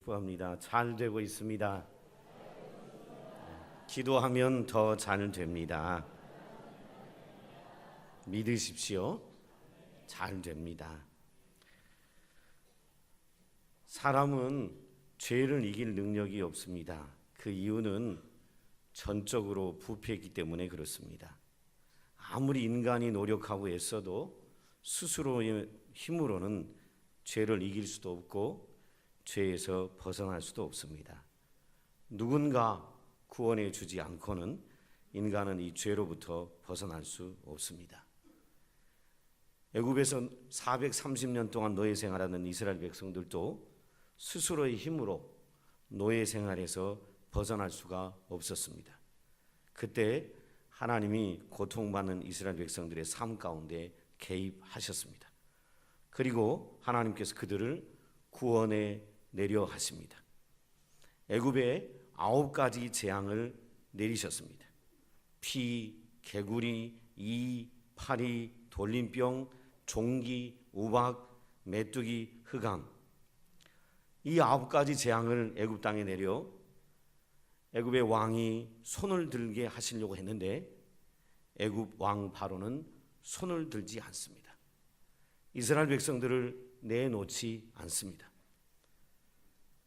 구합니다. 잘 되고 있습니다. 기도하면 더 잘 됩니다. 믿으십시오. 잘 됩니다. 사람은 죄를 이길 능력이 없습니다. 그 이유는 전적으로 부패했기 때문에 그렇습니다. 아무리 인간이 노력하고 애써도 스스로의 힘으로는 죄를 이길 수도 없고 죄에서 벗어날 수도 없습니다. 누군가 구원해 주지 않고는 인간은 이 죄로부터 벗어날 수 없습니다. 애굽에서 430년 동안 노예 생활하는 이스라엘 백성들도 스스로의 힘으로 노예 생활에서 벗어날 수가 없었습니다. 그때 하나님이 고통받는 이스라엘 백성들의 삶 가운데 개입하셨습니다. 그리고 하나님께서 그들을 구원해 내려 하십니다. 애굽에 9가지 재앙을 내리셨습니다. 피, 개구리, 이, 파리, 돌림병, 종기, 우박, 메뚜기, 흑암. 이 9가지 재앙을 애굽 땅에 내려 애굽의 왕이 손을 들게 하시려고 했는데 애굽 왕 바로는 손을 들지 않습니다. 이스라엘 백성들을 내놓지 않습니다.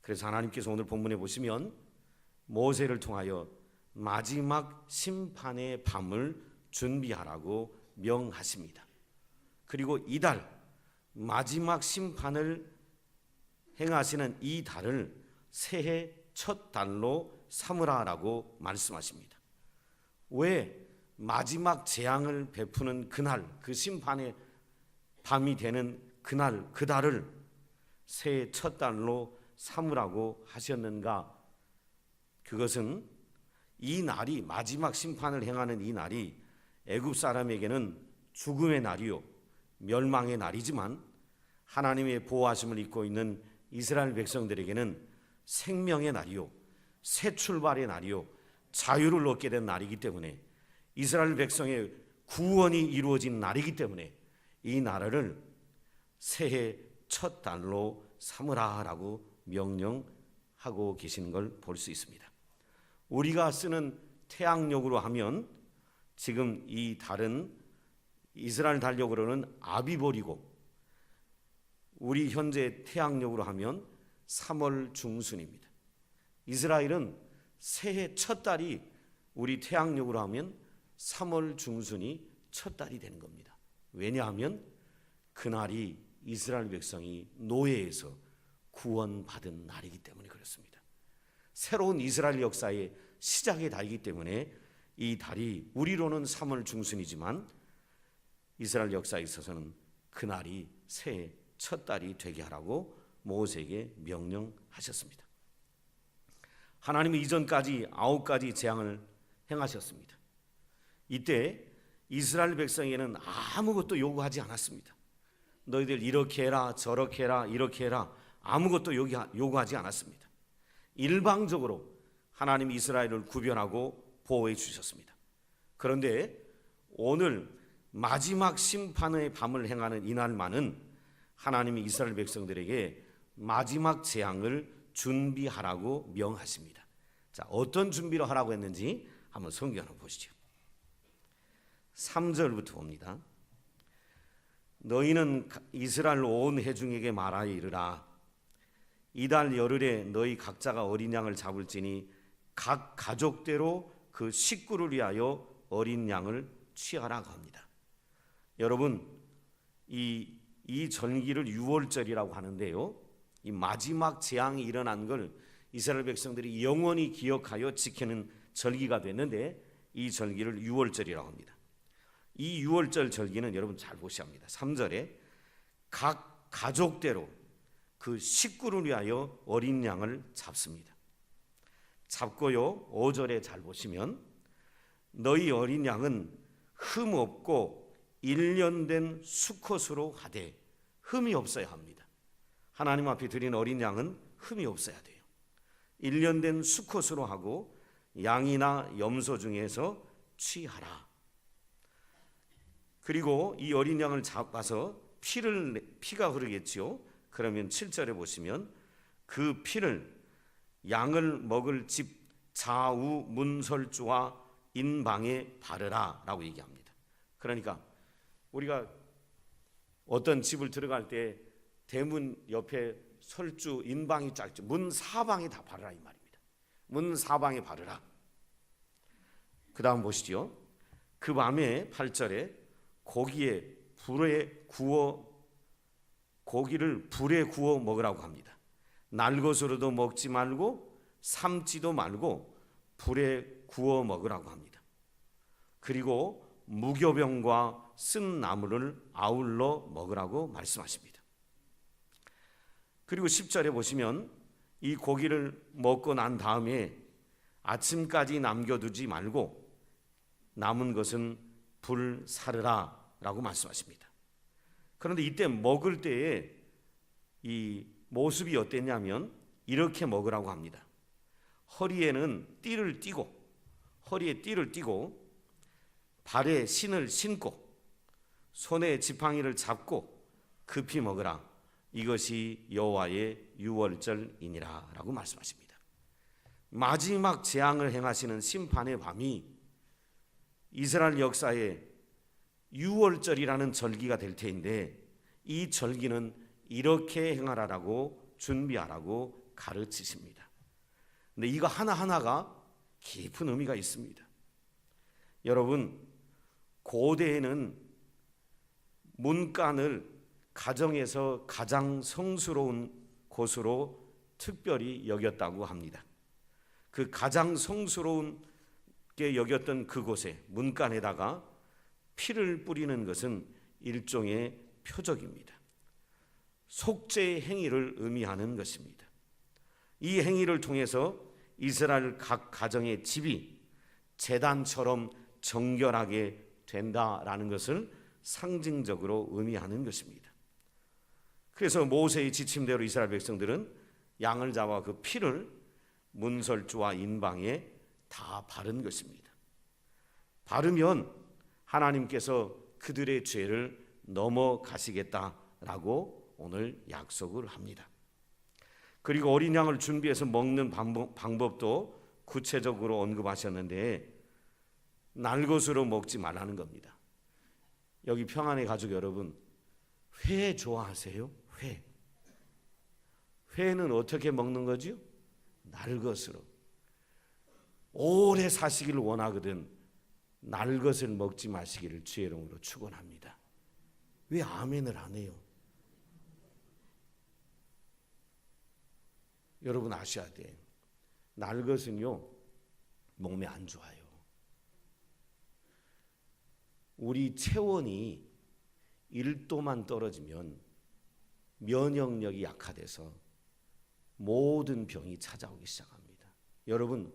그래서 하나님께서 오늘 본문에 보시면 모세를 통하여 마지막 심판의 밤을 준비하라고 명하십니다. 그리고 이달 마지막 심판을 행하시는 이 달을 새해 첫 달로 삼으라라고 말씀하십니다. 왜 마지막 재앙을 베푸는 그날, 그 심판의 밤이 되는 그날, 그 달을 새해 첫 달로 삼으라고 하셨는가? 그것은 이 날이, 마지막 심판을 행하는 이 날이 애굽 사람에게는 죽음의 날이요 멸망의 날이지만 하나님의 보호하심을 입고 있는 이스라엘 백성들에게는 생명의 날이요 새 출발의 날이요 자유를 얻게 된 날이기 때문에, 이스라엘 백성의 구원이 이루어진 날이기 때문에 이 날을 새해 첫 달로 삼으라라고 명령하고 계시는 걸 볼 수 있습니다. 우리가 쓰는 태양력으로 하면 지금 이 달은 이스라엘 달력으로는 아비벌이고, 우리 현재 태양력으로 하면 3월 중순입니다. 이스라엘은 새해 첫 달이 우리 태양력으로 하면 3월 중순이 첫 달이 되는 겁니다. 왜냐하면 그날이 이스라엘 백성이 노예에서 구원받은 날이기 때문에 그렇습니다. 새로운 이스라엘 역사의 시작의 달이기 때문에 이 달이 우리로는 3월 중순이지만 이스라엘 역사에 있어서는 그날이 새해 첫 달이 되게 하라고 모세에게 명령하셨습니다. 하나님은 이전까지 9가지 재앙을 행하셨습니다. 이때 이스라엘 백성에게는 아무것도 요구하지 않았습니다. 너희들 이렇게 해라 저렇게 해라 이렇게 해라 아무것도 요구하지 않았습니다. 일방적으로 하나님이 이스라엘을 구별하고 보호해 주셨습니다. 그런데 오늘 마지막 심판의 밤을 행하는 이날만은 하나님이 이스라엘 백성들에게 마지막 재앙을 준비하라고 명하십니다. 자, 어떤 준비를 하라고 했는지 한번 성경을 보시죠. 3절부터 봅니다. 너희는 이스라엘 온 회중에게 말하여 이르라. 이달 열흘에 너희 각자가 어린 양을 잡을지니 각 가족대로 그 식구를 위하여 어린 양을 취하라고 합니다. 여러분, 이 절기를 유월절이라고 하는데요, 이 마지막 재앙이 일어난 걸 이스라엘 백성들이 영원히 기억하여 지키는 절기가 됐는데 이 절기를 유월절이라고 합니다. 이 유월절 절기는 여러분 잘 보셔야 합니다. 3절에 각 가족대로 그 식구를 위하여 어린 양을 잡습니다. 잡고요, 5절에 잘 보시면 너희 어린 양은 흠 없고 1년 된 수컷으로 하되, 흠이 없어야 합니다. 하나님 앞에 드린 어린 양은 흠이 없어야 돼요. 1년 된 수컷으로 하고 양이나 염소 중에서 취하라. 그리고 이 어린 양을 잡아서 피가 흐르겠지요. 그러면 7절에 보시면 그 피를 양을 먹을 집 좌우 문설주와 인방에 바르라 라고 얘기합니다. 그러니까 우리가 어떤 집을 들어갈 때 대문 옆에 설주 인방이 쫙 있죠. 문 사방에 다 바르라 이 말입니다. 문 사방에 바르라. 그 다음 보시죠. 그 밤에 8절에 고기를 불에 구워 먹으라고 합니다. 날 것으로도 먹지 말고 삶지도 말고 불에 구워 먹으라고 합니다. 그리고 무교병과 쓴 나물을 아울러 먹으라고 말씀하십니다. 그리고 10절에 보시면 이 고기를 먹고 난 다음에 아침까지 남겨두지 말고 남은 것은 불사르라 라고 말씀하십니다. 그런데 이때 먹을 때에 이 모습이 어땠냐면 이렇게 먹으라고 합니다. 허리에 띠를 띠고 발에 신을 신고 손에 지팡이를 잡고 급히 먹으라. 이것이 여호와의 유월절이니라 라고 말씀하십니다. 마지막 재앙을 행하시는 심판의 밤이 이스라엘 역사에 유월절이라는 절기가 될 테인데 이 절기는 이렇게 행하라라고 준비하라고 가르치십니다. 근데 이거 하나하나가 깊은 의미가 있습니다. 여러분, 고대에는 문간을 가정에서 가장 성스러운 곳으로 특별히 여겼다고 합니다. 그 가장 성스러운게 여겼던 그곳에 문간에다가 피를 뿌리는 것은 일종의 표적입니다. 속죄의 행위를 의미하는 것입니다. 이 행위를 통해서 이스라엘 각 가정의 집이 제단처럼 정결하게 된다라는 것을 상징적으로 의미하는 것입니다. 그래서 모세의 지침대로 이스라엘 백성들은 양을 잡아 그 피를 문설주와 인방에 다 바른 것입니다. 바르면 하나님께서 그들의 죄를 넘어가시겠다라고 오늘 약속을 합니다. 그리고 어린 양을 준비해서 먹는 방법도 구체적으로 언급하셨는데 날것으로 먹지 말라는 겁니다. 여기 평안의 가족 여러분, 회 좋아하세요? 회는 어떻게 먹는 거죠? 날것으로. 오래 사시기를 원하거든 날것을 먹지 마시기를 주의 이름으로 축원합니다. 왜 아멘을 안 해요? 여러분 아셔야 돼. 날것은요 몸에 안 좋아요. 우리 체온이 1도만 떨어지면 면역력이 약화돼서 모든 병이 찾아오기 시작합니다. 여러분,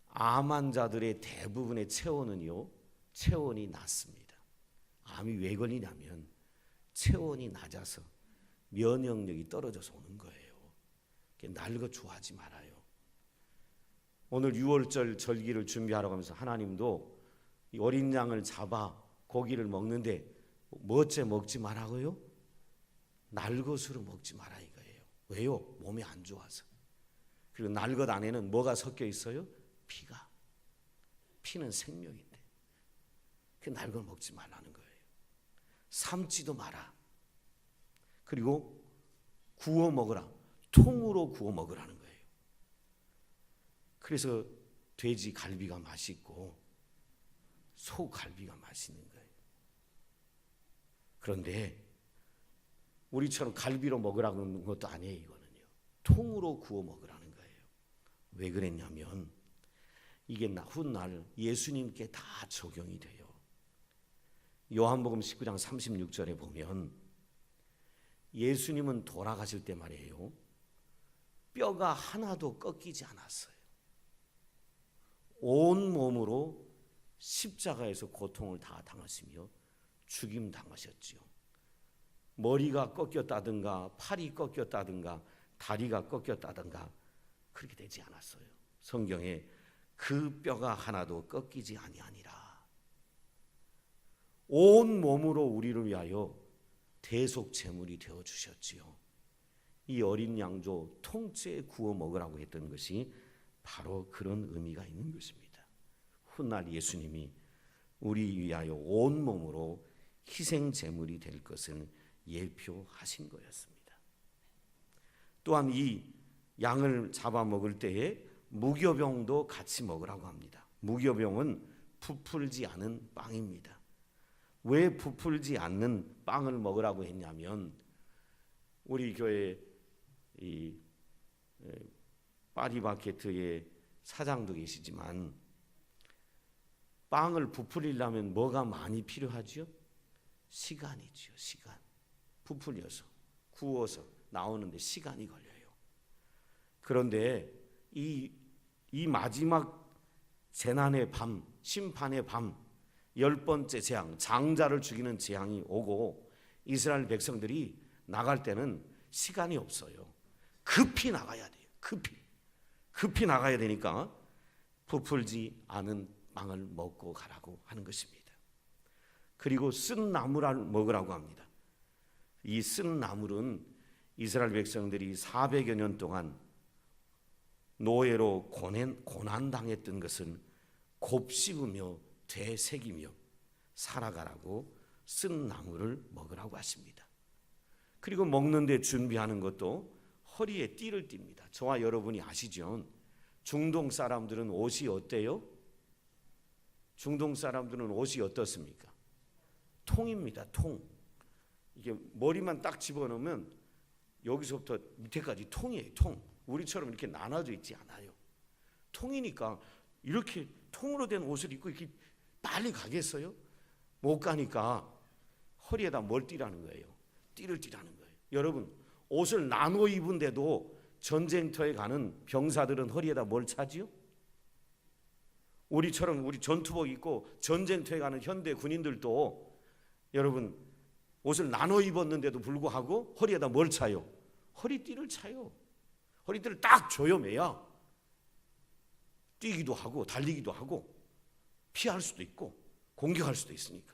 암 환자들의 대부분의 체온은요, 체온이 낮습니다. 암이 왜 걸리냐면 체온이 낮아서 면역력이 떨어져서 오는 거예요. 날것 좋아하지 말아요. 오늘 6월절 절기를 준비하라고 하면서 하나님도 이 어린 양을 잡아 고기를 먹는데 뭐째 먹지 말라고요? 날것으로 먹지 마라 이거예요. 왜요? 몸이 안 좋아서. 그리고 날것 안에는 뭐가 섞여 있어요? 피가. 피는 생명인데 그 날것 먹지 말라는 거예요. 삶지도 마라. 그리고 구워 먹으라. 통으로 구워 먹으라는 거예요. 그래서 돼지 갈비가 맛있고 소 갈비가 맛있는 거예요. 그런데 우리처럼 갈비로 먹으라는 것도 아니에요. 이거는요. 통으로 구워 먹으라는 거예요. 왜 그랬냐면 이게 훗날 예수님께 다 적용이 돼요. 요한복음 19장 36절에 보면 예수님은 돌아가실 때 말이에요. 뼈가 하나도 꺾이지 않았어요. 온 몸으로 십자가에서 고통을 다 당하시며 죽임 당하셨지요. 머리가 꺾였다든가 팔이 꺾였다든가 다리가 꺾였다든가 그렇게 되지 않았어요. 성경에 그 뼈가 하나도 꺾이지 아니하니라. 온 몸으로 우리를 위하여 대속 제물이 되어 주셨지요. 이 어린 양조 통째에 구워 먹으라고 했던 것이 바로 그런 의미가 있는 것입니다. 훗날 예수님이 우리 위하여 온몸으로 희생 제물이 될 것을 예표하신 거였습니다. 또한 이 양을 잡아먹을 때에 무교병도 같이 먹으라고 합니다. 무교병은 부풀지 않은 빵입니다. 왜 부풀지 않는 빵을 먹으라고 했냐면 우리 교회 이 파리바게트의 사장도 계시지만 빵을 부풀리려면 뭐가 많이 필요하죠? 시간이죠. 시간. 부풀려서 구워서 나오는데 시간이 걸려요. 그런데 이 마지막 재난의 밤, 심판의 밤, 10번째 재앙, 장자를 죽이는 재앙이 오고 이스라엘 백성들이 나갈 때는 시간이 없어요. 급히 나가야 돼요. 급히 나가야 되니까 부풀지 않은 빵을 먹고 가라고 하는 것입니다. 그리고 쓴 나물을 먹으라고 합니다. 이 쓴 나물은 이스라엘 백성들이 400여 년 동안 노예로 고난당했던 것을 곱씹으며 되새기며 살아가라고 쓴 나물을 먹으라고 하십니다. 그리고 먹는데 준비하는 것도 허리에 띠를 띱니다. 저와 여러분이 아시죠? 중동 사람들은 옷이 어때요? 중동 사람들은 옷이 어떻습니까? 통입니다. 통. 이게 머리만 딱 집어넣으면 여기서부터 밑에까지 통이에요. 통. 우리처럼 이렇게 나눠져 있지 않아요. 통이니까 이렇게 통으로 된 옷을 입고 이렇게 빨리 가겠어요? 못 가니까 허리에다 뭘 띠라는 거예요? 띠를 띠라는 거예요. 여러분, 옷을 나눠 입은데도 전쟁터에 가는 병사들은 허리에다 뭘 차지요? 우리처럼 우리 전투복 입고 전쟁터에 가는 현대 군인들도 여러분 옷을 나눠 입었는데도 불구하고 허리에다 뭘 차요? 허리띠를 차요. 허리띠를 딱 조여매야 뛰기도 하고 달리기도 하고 피할 수도 있고 공격할 수도 있으니까.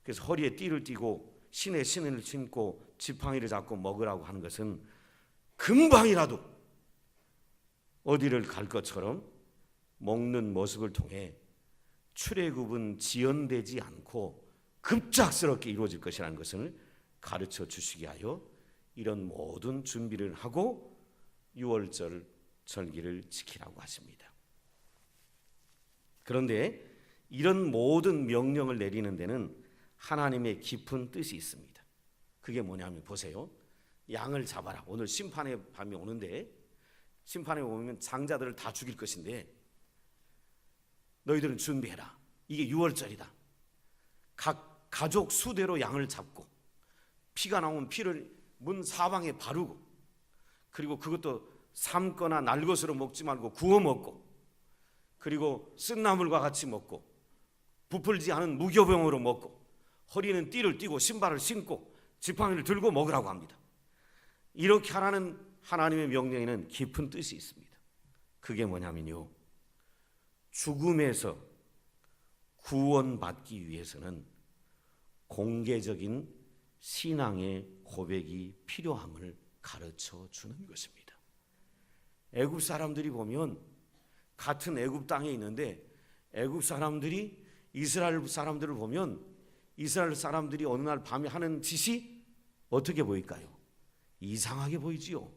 그래서 허리에 띠를 띠고 신에 신을 신고 지팡이를 잡고 먹으라고 하는 것은 금방이라도 어디를 갈 것처럼 먹는 모습을 통해 출애굽은 지연되지 않고 급작스럽게 이루어질 것이라는 것을 가르쳐 주시게 하여 이런 모든 준비를 하고 6월절 절기를 지키라고 하십니다. 그런데 이런 모든 명령을 내리는 데는 하나님의 깊은 뜻이 있습니다. 그게 뭐냐면 보세요. 양을 잡아라. 오늘 심판의 밤이 오는데 심판에 오면 장자들을 다 죽일 것인데 너희들은 준비해라. 이게 6월절이다. 각 가족 수대로 양을 잡고 피가 나오면 피를 문 사방에 바르고 그리고 그것도 삶거나 날 것으로 먹지 말고 구워 먹고 그리고 쓴 나물과 같이 먹고 부풀지 않은 무교병으로 먹고 허리는 띠를 띠고 신발을 신고 지팡이를 들고 먹으라고 합니다. 이렇게 하라는 하나님의 명령에는 깊은 뜻이 있습니다. 그게 뭐냐면요, 죽음에서 구원받기 위해서는 공개적인 신앙의 고백이 필요함을 가르쳐 주는 것입니다. 애굽 사람들이 보면 같은 애굽 땅에 있는데 애굽 사람들이 이스라엘 사람들을 보면 이스라엘 사람들이 어느 날 밤에 하는 짓이 어떻게 보일까요? 이상하게 보이지요.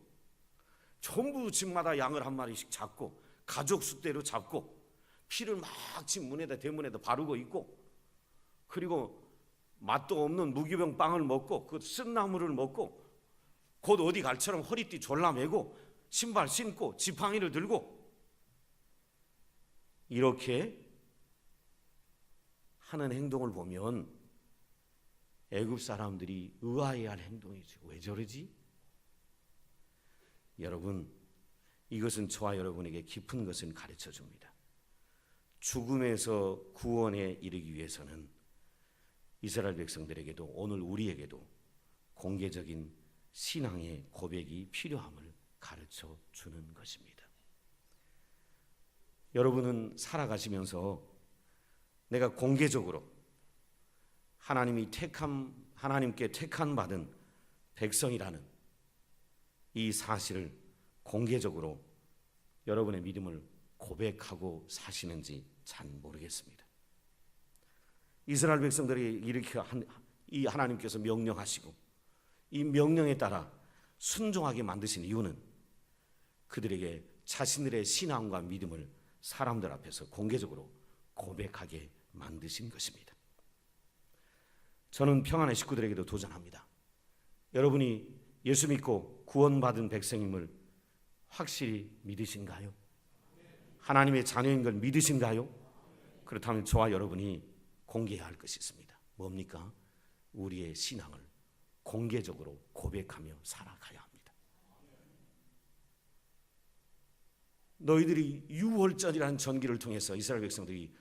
전부 집마다 양을 한 마리씩 잡고 가족 수대로 잡고 피를 막 집 문에다 대문에다 바르고 있고 그리고 맛도 없는 무교병 빵을 먹고 그 쓴 나물을 먹고 곧 어디 갈처럼 허리띠 졸라매고 신발 신고 지팡이를 들고 이렇게 하는 행동을 보면 애굽 사람들이 의아해할 행동이죠. 왜 저러지? 여러분, 이것은 저와 여러분에게 깊은 것을 가르쳐 줍니다. 죽음에서 구원에 이르기 위해서는 이스라엘 백성들에게도 오늘 우리에게도 공개적인 신앙의 고백이 필요함을 가르쳐 주는 것입니다. 여러분은 살아가시면서 내가 공개적으로 하나님께 택한 받은 백성이라는 이 사실을 공개적으로 여러분의 믿음을 고백하고 사시는지 잘 모르겠습니다. 이스라엘 백성들이 이렇게 이 하나님께서 명령하시고 이 명령에 따라 순종하게 만드신 이유는 그들에게 자신들의 신앙과 믿음을 사람들 앞에서 공개적으로 고백하게 만드신 것입니다. 저는 평안의 식구들에게도 도전합니다. 여러분이 예수 믿고 구원받은 백성임을 확실히 믿으신가요? 하나님의 자녀인 걸 믿으신가요? 그렇다면 저와 여러분이 공개해야 할 것이 있습니다. 뭡니까? 우리의 신앙을 공개적으로 고백하며 살아가야 합니다. 너희들이 유월절이라는 전기를 통해서 이스라엘 백성들이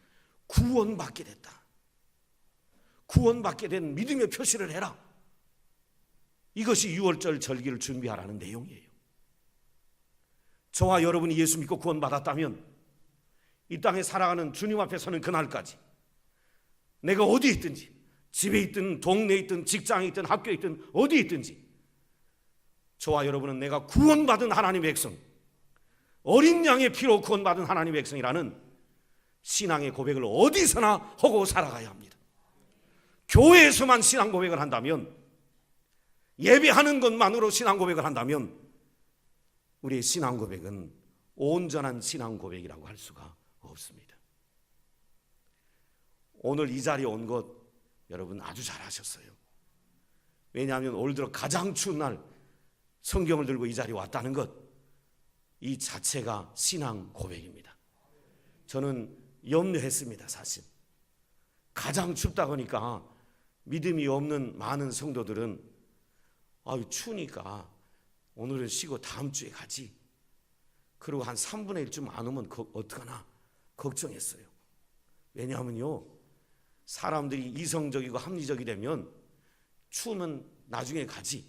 구원받게 됐다. 구원받게 된 믿음의 표시를 해라. 이것이 유월절 절기를 준비하라는 내용이에요. 저와 여러분이 예수 믿고 구원받았다면 이 땅에 살아가는 주님 앞에 서는 그날까지 내가 어디에 있든지, 집에 있든 동네에 있든 직장에 있든 학교에 있든 어디에 있든지 저와 여러분은 내가 구원받은 하나님의 백성, 어린 양의 피로 구원받은 하나님의 백성이라는 신앙의 고백을 어디서나 하고 살아가야 합니다. 교회에서만 신앙 고백을 한다면, 예배하는 것만으로 신앙 고백을 한다면 우리의 신앙 고백은 온전한 신앙 고백이라고 할 수가 없습니다. 오늘 이 자리에 온 것 여러분 아주 잘하셨어요. 왜냐하면 올 들어 가장 추운 날 성경을 들고 이 자리에 왔다는 것, 이 자체가 신앙 고백입니다. 저는 염려했습니다. 사실 가장 춥다 보니까 믿음이 없는 많은 성도들은 추우니까 오늘은 쉬고 다음 주에 가지, 그리고 한 3분의 1쯤 안 오면 어떡하나 걱정했어요. 왜냐하면요, 사람들이 이성적이고 합리적이 되면 추우면 나중에 가지,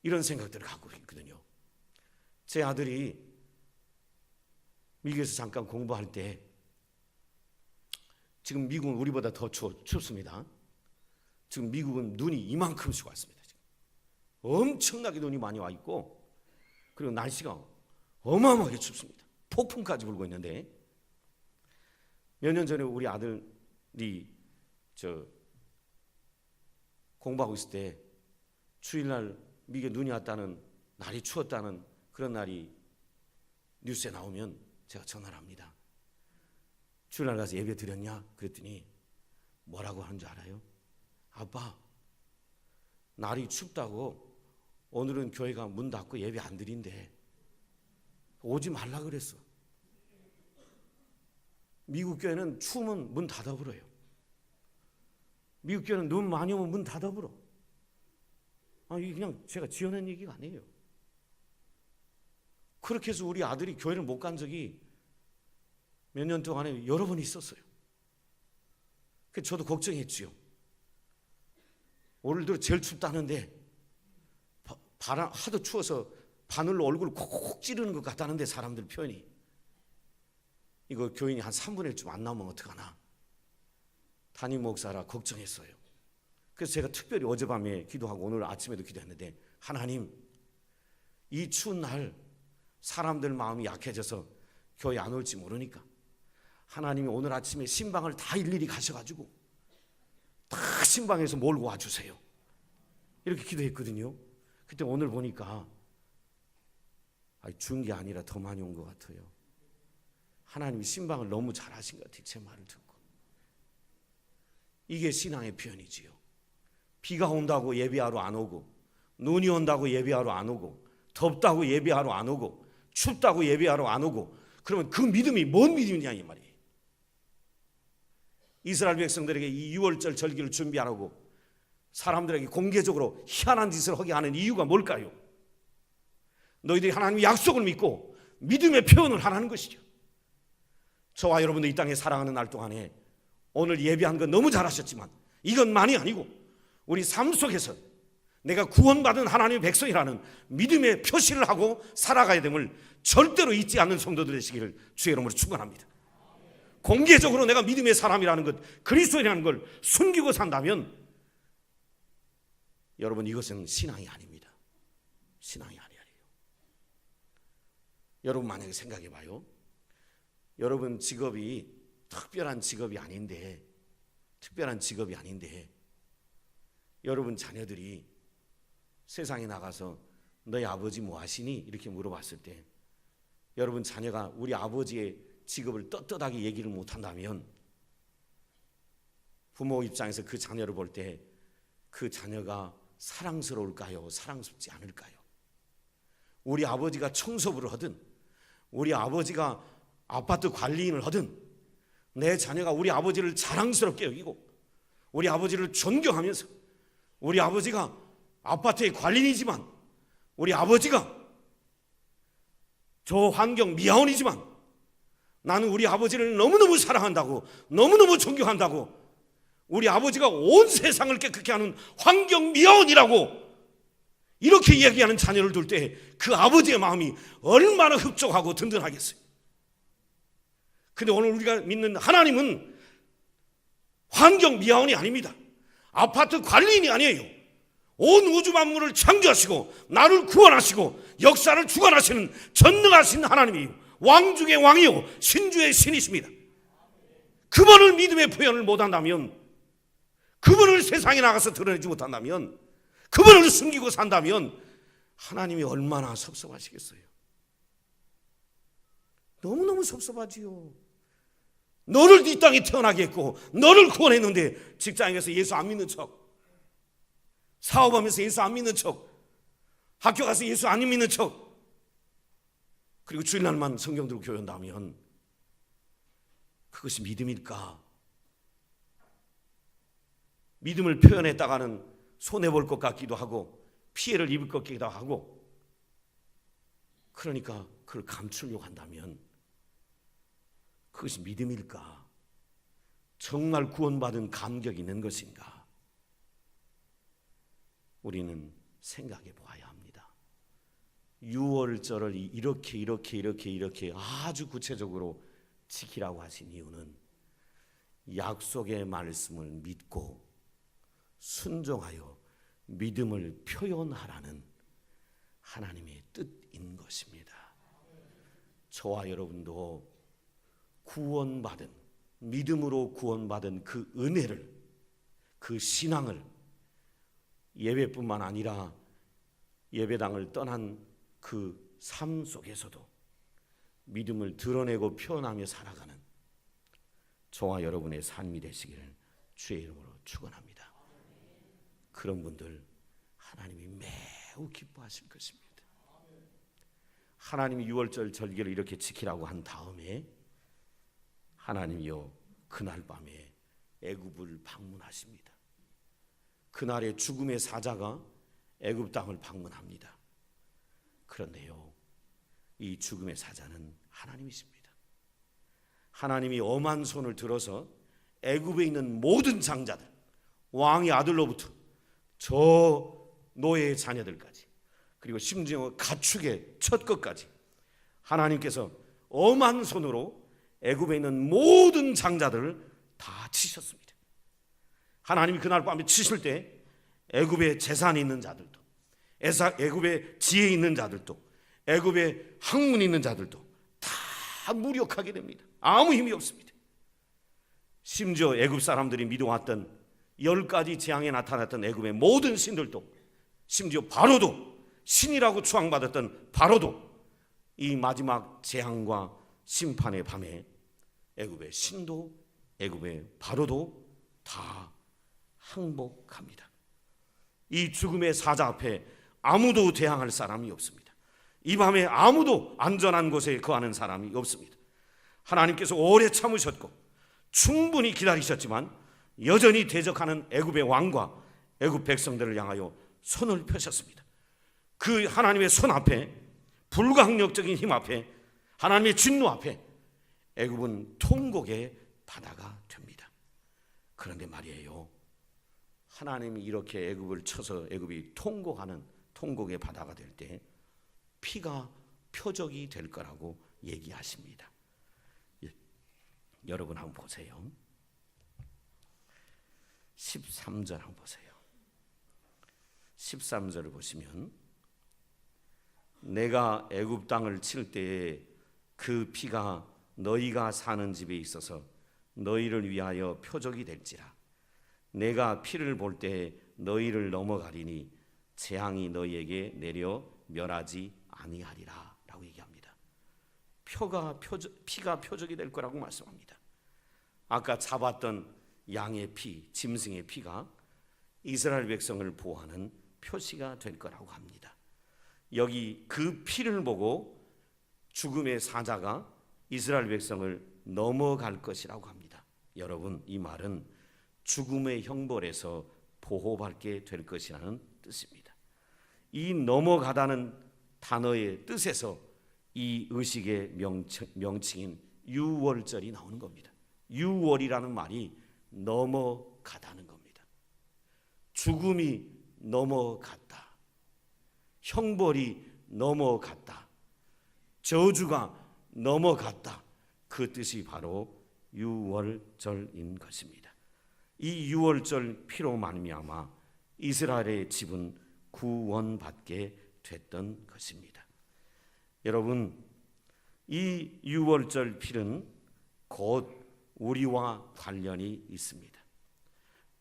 이런 생각들을 갖고 있거든요. 제 아들이 미국에서 잠깐 공부할 때, 지금 미국은 우리보다 더 춥습니다. 지금 미국은 눈이 이만큼씩 왔습니다. 지금 엄청나게 눈이 많이 와 있고, 그리고 날씨가 어마어마하게 춥습니다. 폭풍까지 불고 있는데, 몇 년 전에 우리 아들이 공부하고 있을 때 주일날 미국에 눈이 왔다는, 날이 추웠다는 그런 날이 뉴스에 나오면 제가 전화를 합니다. 주일날 가서 예배 드렸냐? 그랬더니 뭐라고 하는 줄 알아요? 아빠, 날이 춥다고 오늘은 교회가 문 닫고 예배 안 드린대. 오지 말라 그랬어. 미국 교회는 추우면 문 닫아버려요. 미국 교회는 눈 많이 오면 문 닫아버려. 이게 그냥 제가 지어낸 얘기가 아니에요. 그렇게 해서 우리 아들이 교회를 못 간 적이 몇 년 동안에 여러 번 있었어요. 그래서 저도 걱정했지요. 오늘 들어 제일 춥다는데 바람 하도 추워서 바늘로 얼굴을 콕콕 찌르는 것 같다는데, 사람들 표현이. 이거 교인이 한 3분의 1쯤 안 나오면 어떡하나. 담임 목사라 걱정했어요. 그래서 제가 특별히 어젯밤에 기도하고 오늘 아침에도 기도했는데, 하나님, 이 추운 날 사람들 마음이 약해져서 교회 안 올지 모르니까 하나님이 오늘 아침에 신방을 다 일일이 가셔가지고 다 신방에서 몰고 와주세요. 이렇게 기도했거든요. 그때 오늘 보니까 준 게 아니라 더 많이 온 것 같아요. 하나님이 신방을 너무 잘하신 것 같아요. 제 말을 듣고. 이게 신앙의 표현이지요. 비가 온다고 예배하러 안 오고, 눈이 온다고 예배하러 안 오고, 덥다고 예배하러 안 오고, 춥다고 예배하러 안 오고, 그러면 그 믿음이 뭔 믿음이냐 이 말이에요. 이스라엘 백성들에게 이 유월절 절기를 준비하라고 사람들에게 공개적으로 희한한 짓을 하게 하는 이유가 뭘까요? 너희들이 하나님의 약속을 믿고 믿음의 표현을 하라는 것이죠. 저와 여러분도 이 땅에 살아가는 날 동안에 오늘 예배한 건 너무 잘하셨지만 이것만이 아니고 우리 삶 속에서 내가 구원받은 하나님의 백성이라는 믿음의 표시를 하고 살아가야 됨을 절대로 잊지 않는 성도들 되시기를 주의 이름으로 축원합니다. 공개적으로 내가 믿음의 사람이라는 것, 그리스도인이라는 걸 숨기고 산다면 여러분, 이것은 신앙이 아닙니다. 신앙이 아니에요. 여러분 만약에 생각해 봐요. 여러분 직업이 특별한 직업이 아닌데 여러분 자녀들이 세상에 나가서 너희 아버지 뭐 하시니? 이렇게 물어봤을 때 여러분 자녀가 우리 아버지의 직업을 떳떳하게 얘기를 못한다면 부모 입장에서 그 자녀를 볼 때 그 자녀가 사랑스러울까요? 사랑스럽지 않을까요? 우리 아버지가 청소부를 하든 우리 아버지가 아파트 관리인을 하든 내 자녀가 우리 아버지를 자랑스럽게 여기고 우리 아버지를 존경하면서 우리 아버지가 아파트의 관리인이지만 우리 아버지가 저 환경 미아원이지만 나는 우리 아버지를 너무너무 사랑한다고 너무너무 존경한다고 우리 아버지가 온 세상을 깨끗게 하는 환경 미아원이라고 이렇게 이야기하는 자녀를 둘 때 그 아버지의 마음이 얼마나 흡족하고 든든하겠어요. 근데 오늘 우리가 믿는 하나님은 환경 미아원이 아닙니다. 아파트 관리인이 아니에요. 온 우주 만물을 창조하시고 나를 구원하시고 역사를 주관하시는 전능하신 하나님이요 왕 중의 왕이요 신주의 신이십니다. 그분을 믿음의 표현을 못한다면 그분을 세상에 나가서 드러내지 못한다면 그분을 숨기고 산다면 하나님이 얼마나 섭섭하시겠어요. 너무너무 섭섭하지요. 너를 이 땅에 태어나게 했고 너를 구원했는데 직장에 가서 예수 안 믿는 척, 사업하면서 예수 안 믿는 척, 학교 가서 예수 안 믿는 척, 그리고 주일날만 성경 들고 교회 온다면 그것이 믿음일까? 믿음을 표현했다가는 손해볼 것 같기도 하고 피해를 입을 것 같기도 하고 그러니까 그걸 감추려고 한다면 그것이 믿음일까? 정말 구원받은 감격이 있는 것인가? 우리는 생각해 보아야 합니다. 6월절을 이렇게 아주 구체적으로 지키라고 하신 이유는 약속의 말씀을 믿고 순종하여 믿음을 표현하라는 하나님의 뜻인 것입니다. 저와 여러분도 구원받은 믿음으로 구원받은 그 은혜를 그 신앙을 예배뿐만 아니라 예배당을 떠난 그 삶 속에서도 믿음을 드러내고 표현하며 살아가는 저와 여러분의 삶이 되시기를 주의 이름으로 축원합니다. 그런 분들 하나님이 매우 기뻐하실 것입니다. 하나님이 6월절 절기를 이렇게 지키라고 한 다음에 하나님이요 그날 밤에 애굽을 방문하십니다. 그날의 죽음의 사자가 애굽 땅을 방문합니다. 그런데요 이 죽음의 사자는 하나님이십니다. 하나님이 엄한 손을 들어서 애굽에 있는 모든 장자들 왕의 아들로부터 저 노예의 자녀들까지 그리고 심지어 가축의 첫 것까지 하나님께서 엄한 손으로 애굽에 있는 모든 장자들을 다 치셨습니다. 하나님이 그날 밤에 치실 때 애굽에 재산이 있는 자들도 애굽에 지혜 있는 자들도 애굽에 학문이 있는 자들도 다 무력하게 됩니다. 아무 힘이 없습니다. 심지어 애굽 사람들이 믿어왔던 10가지 재앙에 나타났던 애굽의 모든 신들도 심지어 바로도 신이라고 추앙받았던 바로도 이 마지막 재앙과 심판의 밤에 애굽의 신도 애굽의 바로도 다 항복합니다. 이 죽음의 사자 앞에 아무도 대항할 사람이 없습니다. 이 밤에 아무도 안전한 곳에 거하는 사람이 없습니다. 하나님께서 오래 참으셨고 충분히 기다리셨지만 여전히 대적하는 애굽의 왕과 애굽 백성들을 향하여 손을 펴셨습니다. 그 하나님의 손 앞에 불가항력적인 힘 앞에 하나님의 진노 앞에 애굽은 통곡의 바다가 됩니다. 그런데 말이에요 하나님이 이렇게 애굽을 쳐서 애굽이 통곡하는 통곡의 바다가 될 때 피가 표적이 될 거라고 얘기하십니다. 여러분 한번 보세요. 13절 한번 보세요. 13절을 보시면 내가 애굽 땅을 칠 때에 그 피가 너희가 사는 집에 있어서 너희를 위하여 표적이 될지라. 내가 피를 볼 때에 너희를 넘어가리니 재앙이 너희에게 내려 멸하지 아니하리라 라고 얘기합니다. 피가 표적이 될 거라고 말씀합니다. 아까 잡았던 양의 피, 짐승의 피가 이스라엘 백성을 보호하는 표시가 될 거라고 합니다. 여기 그 피를 보고 죽음의 사자가 이스라엘 백성을 넘어갈 것이라고 합니다. 여러분, 이 말은 죽음의 형벌에서 보호받게 될 것이라는 뜻입니다. 이 넘어가다는 단어의 뜻에서 이 의식의 명칭인 유월절이 나오는 겁니다. 유월이라는 말이 넘어가다는 겁니다. 죽음이 넘어갔다. 형벌이 넘어갔다. 저주가 넘어갔다. 그 뜻이 바로 유월절인 것입니다. 이 유월절 피로 말미암아 이스라엘의 집은 구원받게 됐던 것입니다. 여러분, 이 유월절 피는 곧 우리와 관련이 있습니다.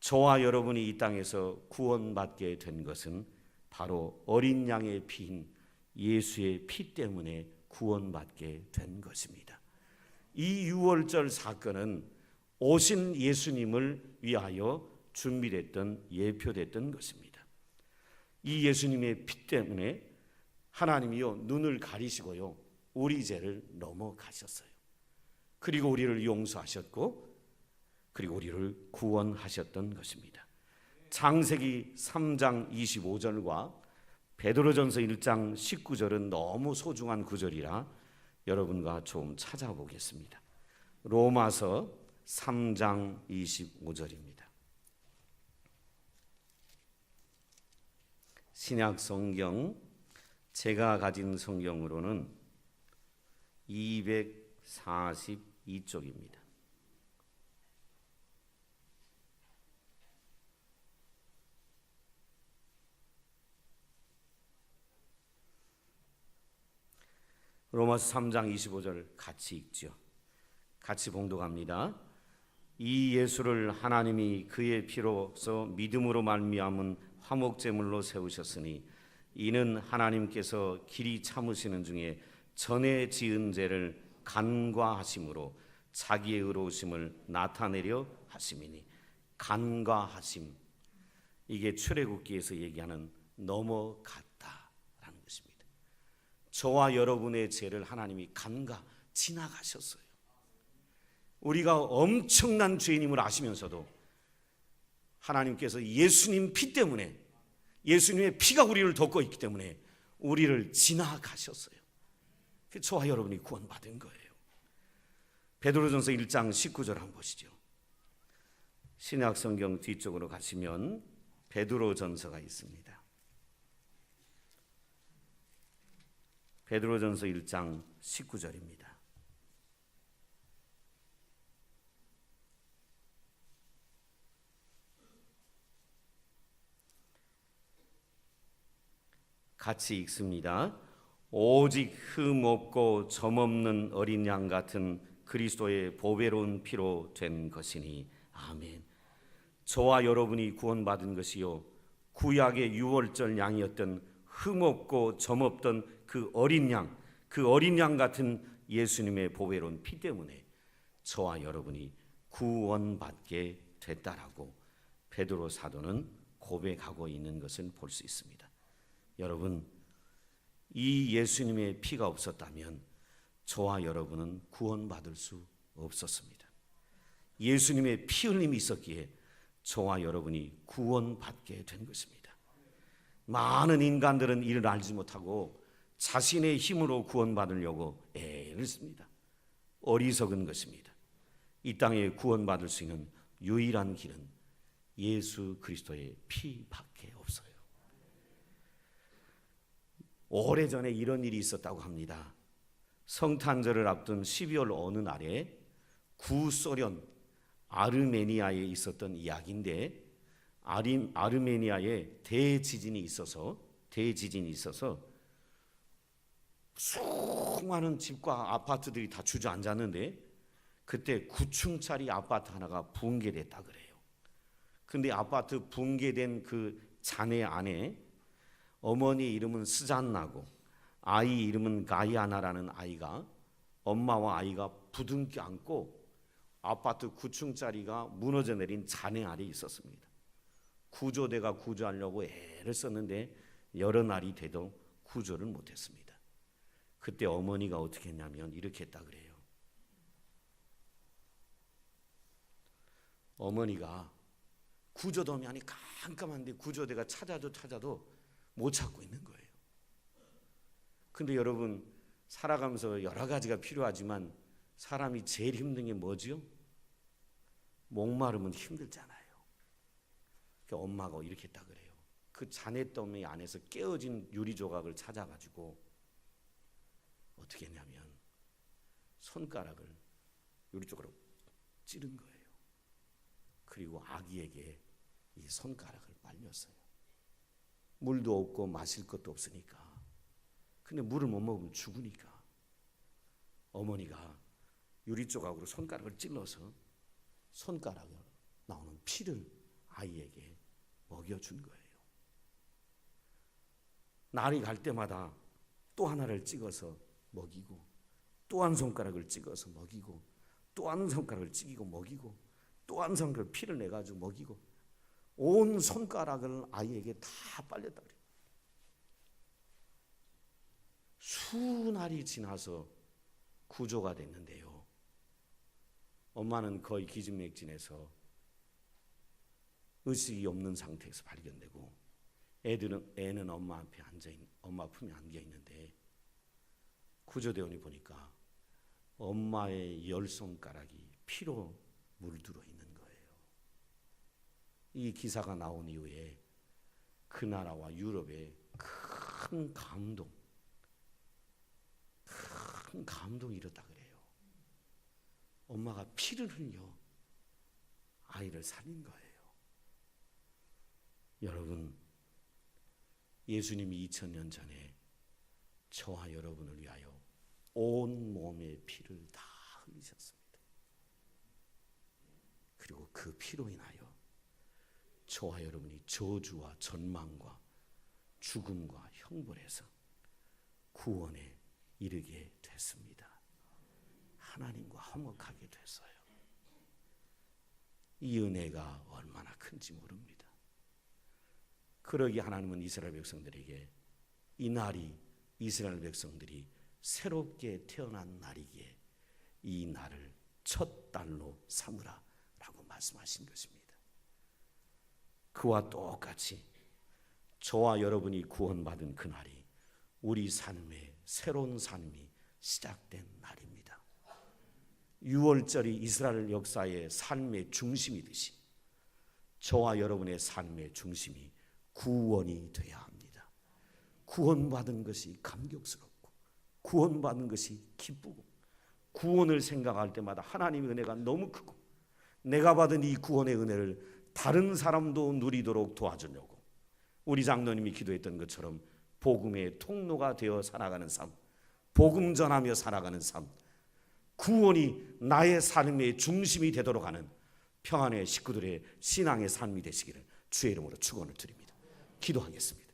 저와 여러분이 이 땅에서 구원받게 된 것은 바로 어린 양의 피인 예수의 피 때문에 구원받게 된 것입니다. 이 유월절 사건은 오신 예수님을 위하여 준비됐던 예표됐던 것입니다. 이 예수님의 피 때문에 하나님이요 눈을 가리시고요 우리 죄를 넘어가셨어요. 그리고 우리를 용서하셨고 그리고 우리를 구원하셨던 것입니다. 창세기 3장 25절과 베드로전서 1장 19절은 너무 소중한 구절이라 여러분과 좀 찾아보겠습니다. 로마서 3장 25절입니다. 신약 성경 제가 가진 성경으로는 242쪽입니다. 로마서 3장 25절 같이 읽죠. 같이 봉독합니다. 이 예수를 하나님이 그의 피로서 믿음으로 말미암은 화목제물로 세우셨으니 이는 하나님께서 길이 참으시는 중에 전에 지은 죄를 간과하심으로 자기의 의로우심을 나타내려 하심이니. 간과하심, 이게 출애굽기에서 얘기하는 넘어갔다라는 것입니다. 저와 여러분의 죄를 하나님이 지나가셨어요. 우리가 엄청난 죄인임을 아시면서도 하나님께서 예수님 피 때문에, 예수님의 피가 우리를 덮고 있기 때문에 우리를 지나가셨어요. 저와 여러분이 구원받은 거예요. 베드로전서 1장 19절 한번 보시죠. 신약 성경 뒤쪽으로 가시면 베드로전서가 있습니다. 베드로전서 1장 19절입니다. 같이 읽습니다. 오직 흠 없고 점 없는 어린 양 같은 그리스도의 보배로운 피로 된 것이니. 아멘. 저와 여러분이 구원받은 것이요 구약의 유월절 양이었던 흠 없고 점 없던 그 어린 양 같은 예수님의 보배로운 피 때문에 저와 여러분이 구원받게 됐다라고 베드로 사도는 고백하고 있는 것을 볼 수 있습니다. 여러분, 이 예수님의 피가 없었다면 저와 여러분은 구원받을 수 없었습니다. 예수님의 피 흘림이 있었기에 저와 여러분이 구원받게 된 것입니다. 많은 인간들은 이를 알지 못하고 자신의 힘으로 구원받으려고 애를 씁니다. 어리석은 것입니다. 이 땅에 구원받을 수 있는 유일한 길은 예수 그리스도의 피밖에 없어요. 오래전에 이런 일이 있었다고 합니다. 성탄절을 앞둔 12월 어느 날에 구소련 아르메니아에 있었던 이야기인데, 아르메니아에 대지진이 있어서 수많은 집과 아파트들이 다 주저앉았는데 그때 9층짜리 아파트 하나가 붕괴됐다 그래요. 근데 아파트 붕괴된 그 잔해 안에 어머니 이름은 스잔나고 아이 이름은 가이아나라는 아이가 엄마와 아이가 부둥켜 안고 아파트 9층짜리가 무너져 내린 잔해 아래 있었습니다. 구조대가 구조하려고 애를 썼는데 여러 날이 돼도 구조를 못했습니다. 그때 어머니가 어떻게 했냐면 이렇게 했다 그래요. 어머니가 구조도면이 깜깜한데 구조대가 찾아도 못 찾고 있는 거예요. 근데 여러분 살아가면서 여러 가지가 필요하지만 사람이 제일 힘든 게 뭐지요? 목마르면 힘들잖아요. 그러니까 엄마가 이렇게 했다 그래요. 그 잔해더미 안에서 깨어진 유리 조각을 찾아가지고 어떻게 했냐면 손가락을 유리 쪽으로 찌른 거예요. 그리고 아기에게 이 손가락을 말렸어요. 물도 없고 마실 것도 없으니까. 근데 물을 못 먹으면 죽으니까 어머니가 유리 조각으로 손가락을 찔러서 손가락에 나오는 피를 아이에게 먹여준 거예요. 날이 갈 때마다 또 하나를 찍어서 먹이고 또 한 손가락을 찍어서 먹이고 또 한 손가락을 찍이고 먹이고 또 한 손가락을 피를 내가지고 먹이고 온 손가락을 아이에게 다 빨렸다 그래요. 수날이 지나서 구조가 됐는데요. 엄마는 거의 기진맥진해서 의식이 없는 상태에서 발견되고 애는 엄마 앞에 엄마 품에 안겨 있는데 구조대원이 보니까 엄마의 10손가락이 피로 물들어 있는 거예요. 이 기사가 나온 이후에 그 나라와 유럽에 큰 감동이 일었다 그래요. 엄마가 피를 흘려 아이를 살린 거예요. 여러분, 예수님이 2000년 전에 저와 여러분을 위하여 온 몸의 피를 다 흘리셨습니다. 그리고 그 피로 인하여 저와 여러분이 저주와 전망과 죽음과 형벌에서 구원에 이르게 됐습니다. 하나님과 화목하게 됐어요. 이 은혜가 얼마나 큰지 모릅니다. 그러기에 하나님은 이스라엘 백성들에게 이 날이 이스라엘 백성들이 새롭게 태어난 날이기에 이 날을 첫 달로 삼으라 라고 말씀하신 것입니다. 그와 똑같이 저와 여러분이 구원받은 그날이 우리 삶의 새로운 삶이 시작된 날입니다. 6월절이 이스라엘 역사의 삶의 중심이듯이 저와 여러분의 삶의 중심이 구원이 되어야 합니다. 구원받은 것이 감격스럽고 구원받은 것이 기쁘고 구원을 생각할 때마다 하나님의 은혜가 너무 크고 내가 받은 이 구원의 은혜를 다른 사람도 누리도록 도와주려고 우리 장로님이 기도했던 것처럼 복음의 통로가 되어 살아가는 삶, 복음 전하며 살아가는 삶, 구원이 나의 삶의 중심이 되도록 하는 평안의 식구들의 신앙의 삶이 되시기를 주의 이름으로 축원을 드립니다. 기도하겠습니다.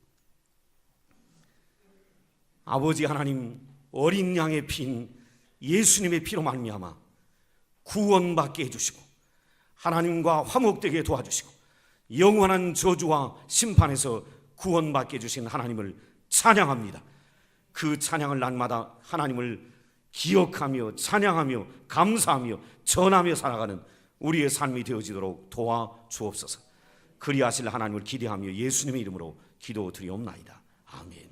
아버지 하나님, 어린 양의 피인 예수님의 피로 말미암아 구원받게 해주시고 하나님과 화목되게 도와주시고 영원한 저주와 심판에서 구원받게 해주신 하나님을 찬양합니다. 그 찬양을 날마다 하나님을 기억하며 찬양하며 감사하며 전하며 살아가는 우리의 삶이 되어지도록 도와주옵소서. 그리하실 하나님을 기대하며 예수님의 이름으로 기도드리옵나이다. 아멘.